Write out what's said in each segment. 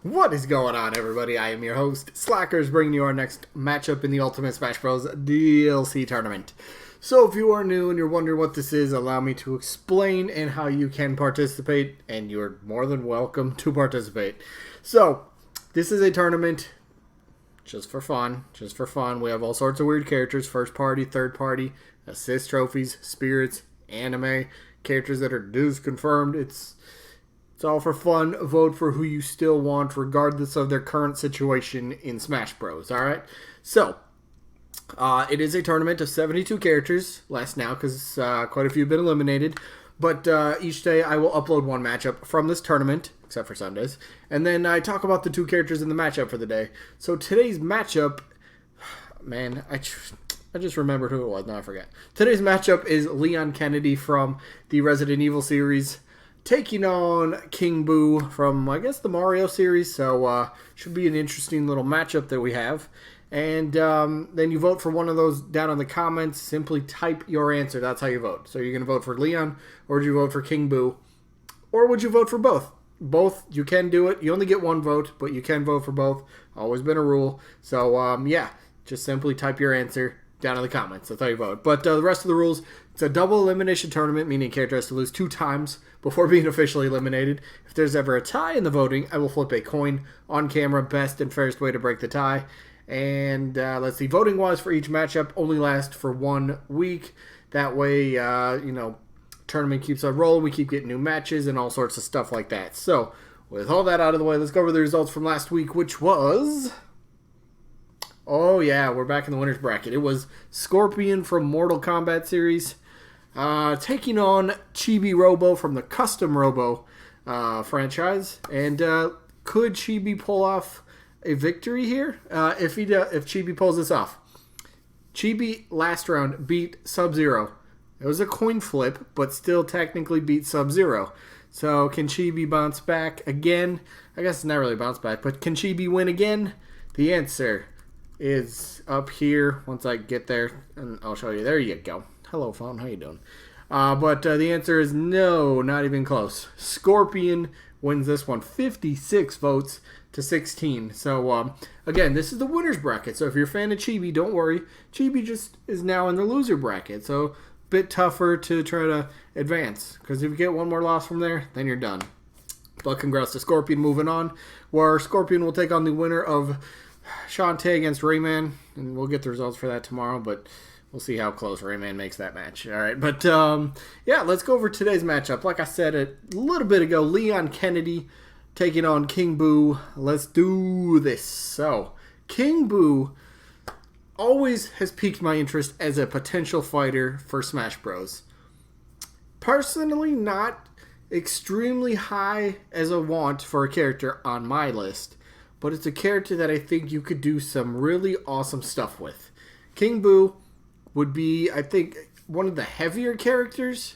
What is going on, everybody? I am your host, Slackerz, bringing you our next matchup in the Ultimate Smash Bros. DLC tournament. So if you are new and you're wondering what this is, allow me to explain and how you can participate, and you're more than welcome to participate. So, this is a tournament just for fun. We have all sorts of weird characters, first party, third party, assist trophies, spirits, anime, characters that are dues confirmed. It's all for fun. Vote for who you still want, regardless of their current situation in Smash Bros. Alright? So, it is a tournament of 72 characters. Less now, because quite a few have been eliminated. But each day I will upload one matchup from this tournament, except for Sundays. And then I talk about the two characters in the matchup for the day. So today's matchup... Man, I just remembered who it was. Now I forget. Today's matchup is Leon Kennedy from the Resident Evil series, taking on King Boo from, I guess, the Mario series. So, should be an interesting little matchup that we have. And then you vote for one of those down in the comments. Simply type your answer. That's how you vote. So you're going to vote for Leon, or would you vote for King Boo? Or would you vote for both? Both, you can do it. You only get one vote, but you can vote for both. Always been a rule. So, yeah, just simply type your answer down in the comments. That's how you vote. But the rest of the rules, it's a double elimination tournament, meaning a character has to lose 2 times before being officially eliminated. If there's ever a tie in the voting, I will flip a coin on camera. Best and fairest way to break the tie. And let's see, voting-wise for each matchup only lasts for 1 week. That way, tournament keeps on rolling. We keep getting new matches and all sorts of stuff like that. So, with all that out of the way, let's go over the results from last week, which was... Oh, yeah, we're back in the winner's bracket. It was Scorpion from Mortal Kombat series taking on Chibi Robo from the Custom Robo franchise. And could Chibi pull off a victory here? If Chibi pulls this off. Chibi last round beat Sub-Zero. It was a coin flip, but still technically beat Sub-Zero. So can Chibi bounce back again? I guess it's not really bounce back, but can Chibi win again? The answer is up here once I get there, and I'll show you. There you go. Hello, phone. How you doing? But the answer is no, not even close. Scorpion wins this one, 56 votes to 16. So, again, this is the winner's bracket. So if you're a fan of Chibi, don't worry. Chibi just is now in the loser bracket. So, a bit tougher to try to advance. Because if you get one more loss from there, then you're done. But congrats to Scorpion. Moving on, where Scorpion will take on the winner of Shantae against Rayman, and we'll get the results for that tomorrow, but we'll see how close Rayman makes that match. All right, but yeah, let's go over today's matchup. Like I said a little bit ago, Leon Kennedy taking on King Boo. Let's do this. So, King Boo always has piqued my interest as a potential fighter for Smash Bros. Personally, not extremely high as a want for a character on my list, but it's a character that I think you could do some really awesome stuff with. King Boo would be, I think, one of the heavier characters.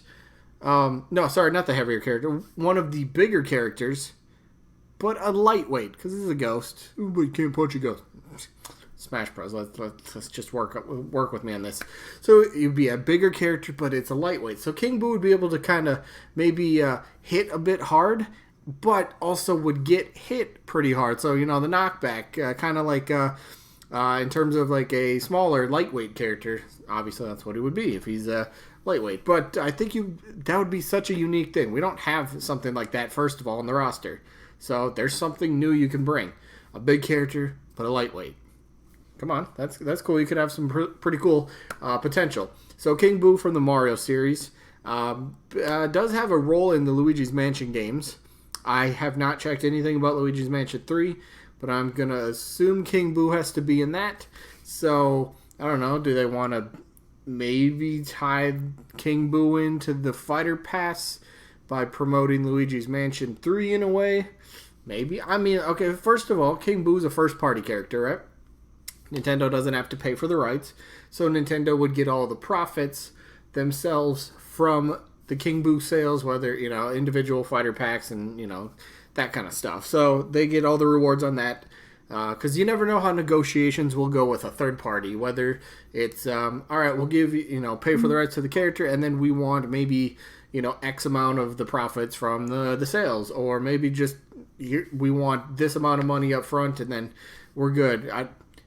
No, sorry, not the heavier character. One of the bigger characters, but a lightweight, because this is a ghost. Ooh, but you can't punch a ghost. Smash Bros. Let's just work with me on this. So it would be a bigger character, but it's a lightweight. So King Boo would be able to kind of maybe hit a bit hard, but also would get hit pretty hard. So, the knockback, kind of like in terms of like a smaller, lightweight character. Obviously, that's what it would be if he's lightweight. But I think that would be such a unique thing. We don't have something like that, first of all, on the roster. So there's something new you can bring. A big character, but a lightweight. Come on, that's cool. You could have some pretty cool potential. So King Boo from the Mario series does have a role in the Luigi's Mansion games. I have not checked anything about Luigi's Mansion 3, but I'm going to assume King Boo has to be in that. So, I don't know. Do they want to maybe tie King Boo into the Fighter Pass by promoting Luigi's Mansion 3 in a way? Maybe. I mean, okay, first of all, King Boo's a first-party character, right? Nintendo doesn't have to pay for the rights, so Nintendo would get all the profits themselves from the King Boo sales, whether, individual fighter packs and, that kind of stuff. So they get all the rewards on that. Because you never know how negotiations will go with a third party. Whether it's, all right, we'll give you, pay for the rights to the character, and then we want maybe, X amount of the profits from the sales, or maybe just we want this amount of money up front and then we're good.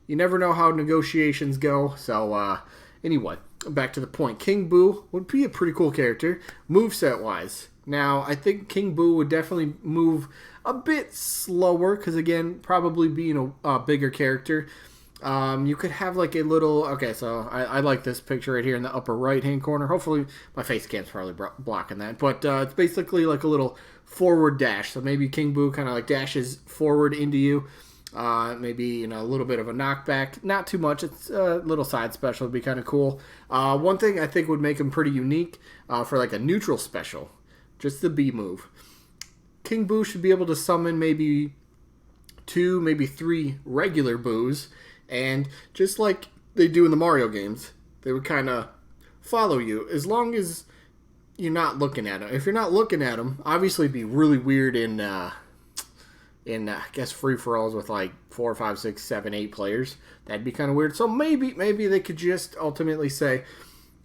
You never know how negotiations go. So anyway, back to the point. King Boo would be a pretty cool character, moveset wise. Now, I think King Boo would definitely move a bit slower because, again, probably being a bigger character. You could have like a little... Okay, so I like this picture right here in the upper right-hand corner. Hopefully, my face cam's probably blocking that. But it's basically like a little forward dash. So maybe King Boo kind of like dashes forward into you. Maybe, a little bit of a knockback. Not too much. It's a little side special. Would be kind of cool. One thing I think would make him pretty unique for like a neutral special. Just the B move. King Boo should be able to summon maybe 2, maybe 3 regular Boos. And just like they do in the Mario games, they would kind of follow you as long as you're not looking at them. If you're not looking at them, obviously it'd be really weird in I guess free-for-alls with like 4, 5, 6, 7, 8 players. That'd be kind of weird. So maybe they could just ultimately say,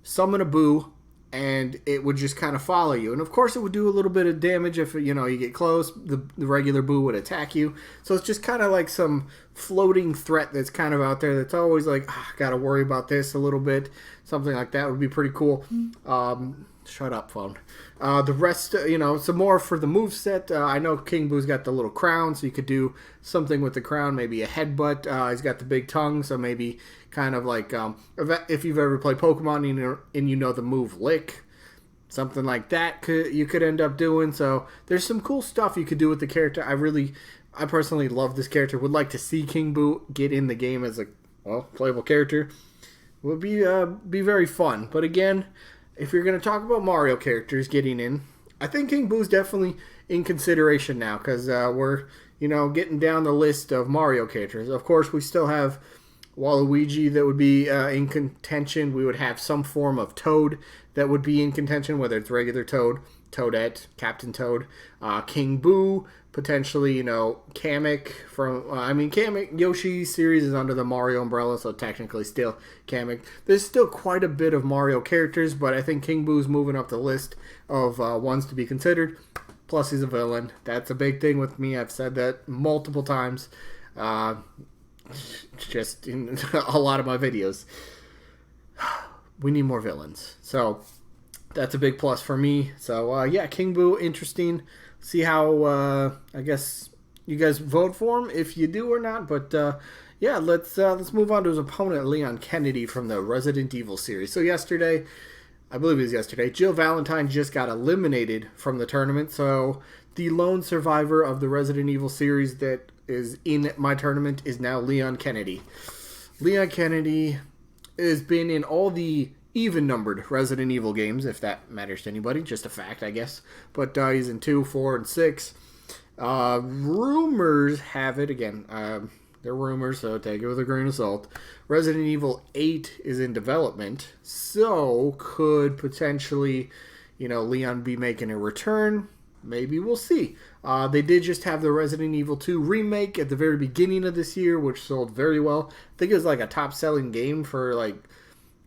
summon a Boo, and it would just kind of follow you. And of course it would do a little bit of damage if you get close. The regular Boo would attack you. So it's just kind of like some floating threat that's kind of out there that's always like, gotta worry about this a little bit. Something like that would be pretty cool. Shut up, phone. The rest, some more for the moveset. I know King Boo's got the little crown, so you could do something with the crown, maybe a headbutt. He's got the big tongue, so maybe kind of like if you've ever played Pokemon and you know the move Lick, something like that you could end up doing. So there's some cool stuff you could do with the character. I personally love this character. Would like to see King Boo get in the game as a playable character. Would be very fun. But again, if you're going to talk about Mario characters getting in, I think King Boo's definitely in consideration now because we're, getting down the list of Mario characters. Of course, we still have Waluigi that would be in contention. We would have some form of Toad that would be in contention, whether it's regular Toad, Toadette, Captain Toad, King Boo, potentially, Kamek from... Kamek, Yoshi series is under the Mario umbrella, so technically still Kamek. There's still quite a bit of Mario characters, but I think King Boo's moving up the list of ones to be considered. Plus, he's a villain. That's a big thing with me. I've said that multiple times. Just in a lot of my videos. We need more villains. So, that's a big plus for me. So, King Boo, interesting. See how, I guess, you guys vote for him, if you do or not. But, let's move on to his opponent, Leon Kennedy, from the Resident Evil series. So, I believe it was yesterday, Jill Valentine just got eliminated from the tournament. So, the lone survivor of the Resident Evil series that is in my tournament is now Leon Kennedy. Leon Kennedy has been in all the even-numbered Resident Evil games, if that matters to anybody. Just a fact, I guess. But he's in 2, 4, and 6. Rumors have it, again, they're rumors, so take it with a grain of salt. Resident Evil 8 is in development, so could potentially, Leon be making a return. Maybe we'll see. They did just have the Resident Evil 2 remake at the very beginning of this year, which sold very well. I think it was like a top-selling game for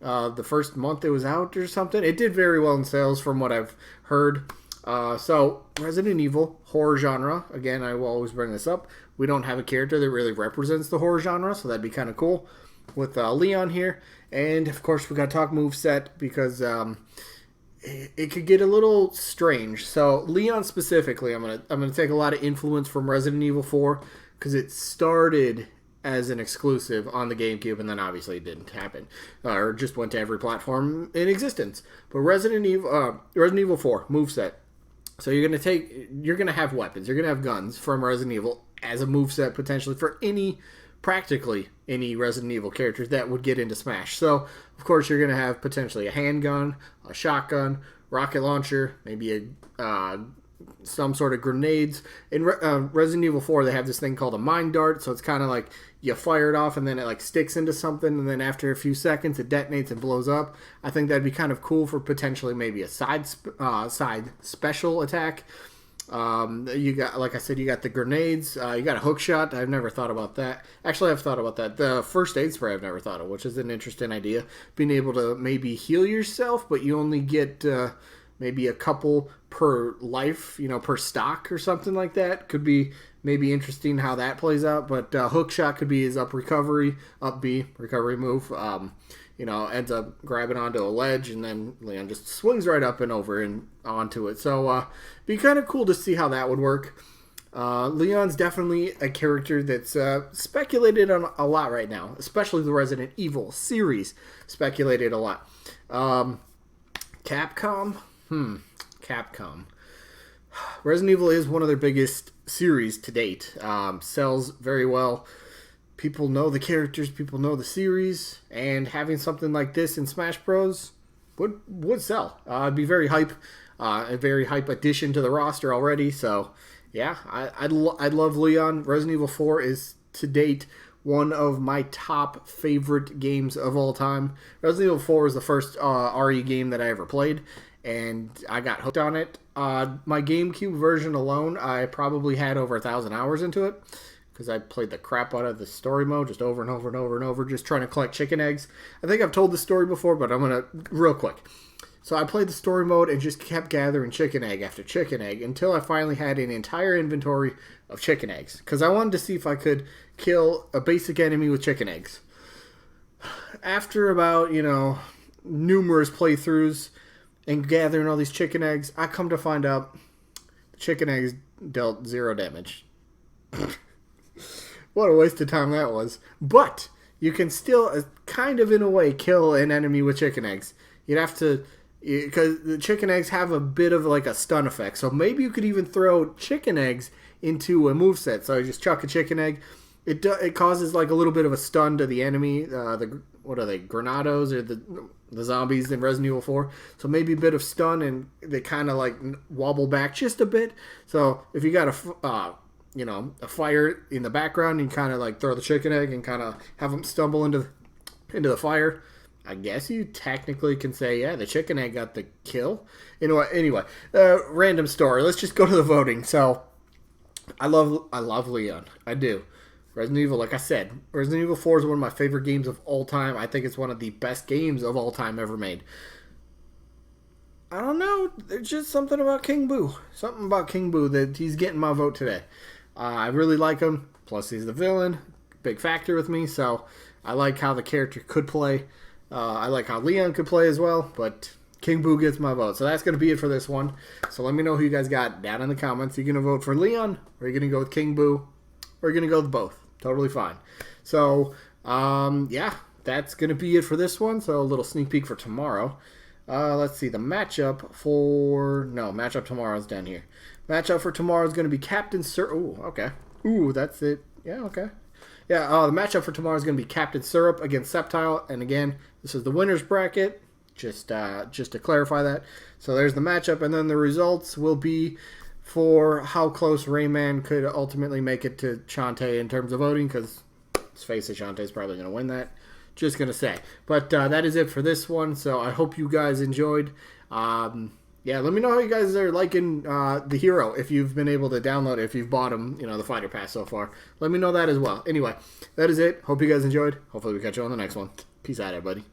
the first month it was out or something. It did very well in sales from what I've heard. So, Resident Evil, horror genre. Again, I will always bring this up. We don't have a character that really represents the horror genre, so that'd be kind of cool with Leon here. And, of course, we got to talk moveset because it could get a little strange. So, Leon specifically, I'm gonna take a lot of influence from Resident Evil 4 because it started as an exclusive on the GameCube, and then obviously it didn't happen, or just went to every platform in existence. But Resident Evil 4 moveset. So you're gonna have weapons, you're gonna have guns from Resident Evil as a moveset potentially for practically any Resident Evil characters that would get into Smash. So of course you're gonna have potentially a handgun, a shotgun, rocket launcher, maybe some sort of grenades. In Resident Evil 4, they have this thing called a mine dart, so it's kind of like you fire it off and then it sticks into something, and then after a few seconds it detonates and blows up. I think that'd be kind of cool for potentially maybe a side special attack. You got, like I said, you got the grenades. You got a hook shot. I've never thought about that. Actually, I've thought about that. The first aid spray I've never thought of, which is an interesting idea. Being able to maybe heal yourself, but you only get maybe a couple per life, per stock or something like that. Could be maybe interesting how that plays out. But hook shot could be his up B recovery move. Ends up grabbing onto a ledge, and then Leon just swings right up and over and onto it. So be kind of cool to see how that would work. Leon's definitely a character that's speculated on a lot right now, especially the Resident Evil series speculated a lot. Capcom? Capcom. Resident Evil is one of their biggest series to date. Sells very well. People know the characters, people know the series, and having something like this in Smash Bros. would sell. It'd be very hype, a very hype addition to the roster already. So, yeah, I'd love Leon. Resident Evil 4 is, to date, one of my top favorite games of all time. Resident Evil 4 was the first RE game that I ever played, and I got hooked on it. My GameCube version alone, I probably had over 1,000 hours into it, because I played the crap out of the story mode just over and over and over and over, just trying to collect chicken eggs. I think I've told the story before, but I'm going to, real quick. So I played the story mode and just kept gathering chicken egg after chicken egg until I finally had an entire inventory of chicken eggs, because I wanted to see if I could kill a basic enemy with chicken eggs. After about, numerous playthroughs and gathering all these chicken eggs, I come to find out the chicken eggs dealt 0 damage. What a waste of time that was. But you can still, kind of in a way, kill an enemy with chicken eggs. You'd have to, because the chicken eggs have a bit of like a stun effect. So maybe you could even throw chicken eggs into a moveset. So you just chuck a chicken egg. It causes like a little bit of a stun to the enemy. What are they, Granados or the zombies in Resident Evil 4? So maybe a bit of stun, and they kind of like wobble back just a bit. So if you got a fire in the background, and kind of like throw the chicken egg and kind of have them stumble into the fire, I guess you technically can say, yeah, the chicken egg got the kill. Anyway, random story. Let's just go to the voting. So I love Leon. I do. Resident Evil, like I said, Resident Evil 4 is one of my favorite games of all time. I think it's one of the best games of all time ever made. I don't know. There's just something about King Boo. Something about King Boo that he's getting my vote today. I really like him. Plus, he's the villain. Big factor with me. So, I like how the character could play. I like how Leon could play as well. But King Boo gets my vote. So, that's going to be it for this one. So, let me know who you guys got down in the comments. Are you going to vote for Leon? Or are you going to go with King Boo? Or are you going to go with both? Totally fine. So, yeah. That's going to be it for this one. So, a little sneak peek for tomorrow. Let's see, the matchup tomorrow is down here. Matchup for tomorrow is going to be Captain Syrup. Ooh, okay. Ooh, that's it. Yeah, okay. Yeah, the matchup for tomorrow is going to be Captain Syrup against Septile. And again, this is the winner's bracket, just to clarify that. So there's the matchup, and then the results will be for how close Rayman could ultimately make it to Shantae in terms of voting, because let's face it, Shantae's probably going to win that. Just going to say. But that is it for this one. So I hope you guys enjoyed. Yeah, let me know how you guys are liking the hero. If you've been able to download it. If you've bought him, the fighter pass so far. Let me know that as well. Anyway, that is it. Hope you guys enjoyed. Hopefully we catch you on the next one. Peace out, everybody.